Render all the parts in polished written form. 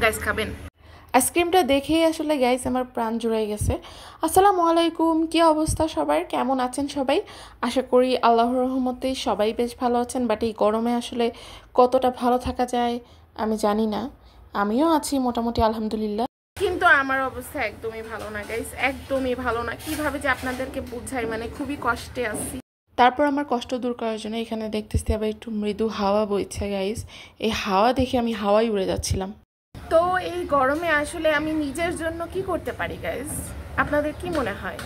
Guys খাবেন? আইসক্রিমটা দেখেই আসলে গাইস আমার প্রাণ জুড়ে গেছে। আসসালামু আলাইকুম, কি অবস্থা সবার, কেমন আছেন সবাই? আশা করি আল্লাহর রহমতে সবাই বেশ ভালো আছেন। বাট এই গরমে আসলে কতটা ভালো থাকা যায় আমি জানি না। আমিও আছি মোটামুটি আলহামদুলিল্লাহ। কিন্তু আমার অবস্থা একদমই ভালো না গাইস, একদমই ভালো না। কিভাবে যে আপনাদেরকে বুঝাই, মানে খুবই কষ্টে আছি। তারপর আমার কষ্ট দূর করার জন্য এখানে দেখতেছি আবার একটু মৃদু হাওয়া বইছে গাইস। এই হাওয়া দেখে আমি হাওয়ায় উড়ে যাচ্ছিলাম। তো এই গরমে আসলে আমি নিজের জন্য কি করতে পারি গাইস? আপনাদের কি মনে হয়?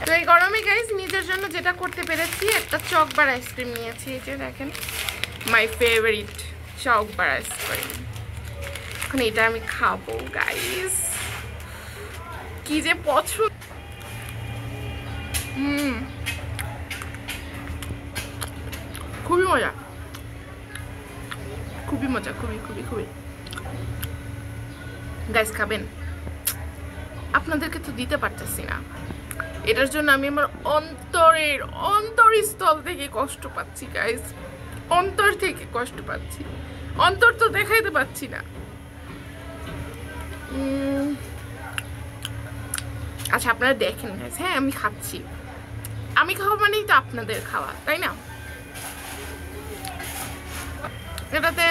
তো এই গরমে গাইস নিজের জন্য যেটা করতে পেরেছি, একটা চকবার আইসক্রিম নিয়েছি। এই যে দেখেন, মাই ফেভারিট চকবার আইসক্রিম। এখন এটা আমি খাবো গাইস, কি যে পছন্দ। খুবই মজা, খুবই মজা, খুবই খুবই খুবই। গাইস খাবেন? আপনাদেরকে তো দিতে পারতেছি না, এটার জন্য আমি আমার অন্তরস্থল থেকে কষ্ট পাচ্ছি গাইস, অন্তর থেকে কষ্ট পাচ্ছি। অন্তর তো দেখাইতে পাচ্ছি না। আচ্ছা আপনারা দেখেন গাইস, হ্যাঁ আমি খাচ্ছি। আমি খাওয়া মানেই তো আপনাদের খাওয়া, তাই না? এটাতে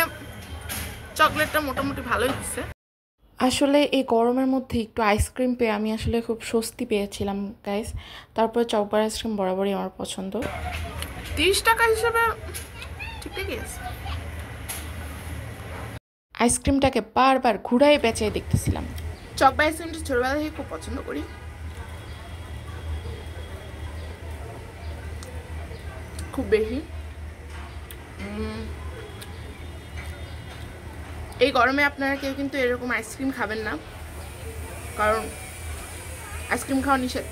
চকলেটটা মোটামুটি ভালোই দিচ্ছে। আসলে এই গরমের মধ্যে একটু আইসক্রিম পেয়ে আমি আসলে খুব স্বস্তি পেয়েছিলাম গাইস। তারপরে চকবার আইসক্রিম বরাবরই আমার পছন্দ। 30 টাকা হিসেবে ঠিকই আছে। আইসক্রিমটাকে বারবার ঘুরাই পেঁচাই দেখতেছিলাম। চকবা আইসক্রিমটা ছোটবেলা থেকে খুব পছন্দ করি, খুব বেশি। এই গরমে আপনারা কেউ কিন্তু এরকম আইসক্রিম খাবেন না, কারণ আইসক্রিম খাওয়া নিষেধ।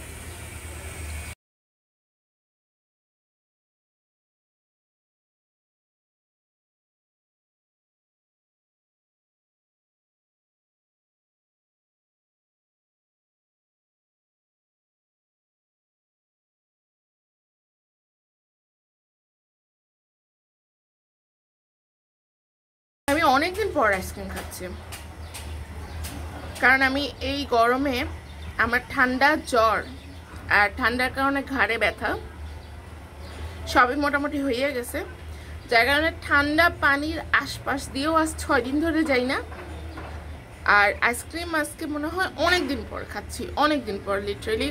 আমি অনেকদিন পর আইসক্রিম খাচ্ছি, কারণ আমি এই গরমে আমার ঠান্ডা, জ্বর আর ঠান্ডার কারণে ঘাড়ে ব্যথা সবই মোটামুটি হয়ে গেছে, যার কারণে ঠান্ডা পানির আশপাশ দিয়েও আজ 6 দিন ধরে যাই না। আর আইসক্রিম আজকে মনে হয় অনেক দিন পর খাচ্ছি, অনেক দিন পর লিটারেলি,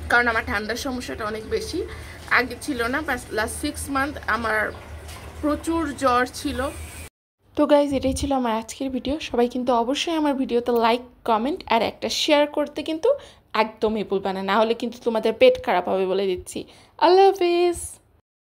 কারণ আমার ঠান্ডার সমস্যাটা অনেক বেশি, আগে ছিল না। লাস্ট 6 মান্থ আমার প্রচুর জ্বর ছিল। তো গাইজ এটাই ছিল আমার আজকের ভিডিও। সবাই কিন্তু অবশ্যই আমার ভিডিওতে লাইক, কমেন্ট আর একটা শেয়ার করতে কিন্তু একদমই ভুলবে না, না হলে কিন্তু তোমাদের পেট খারাপ হবে বলে দিচ্ছি। আল্লাহ হাফিজ।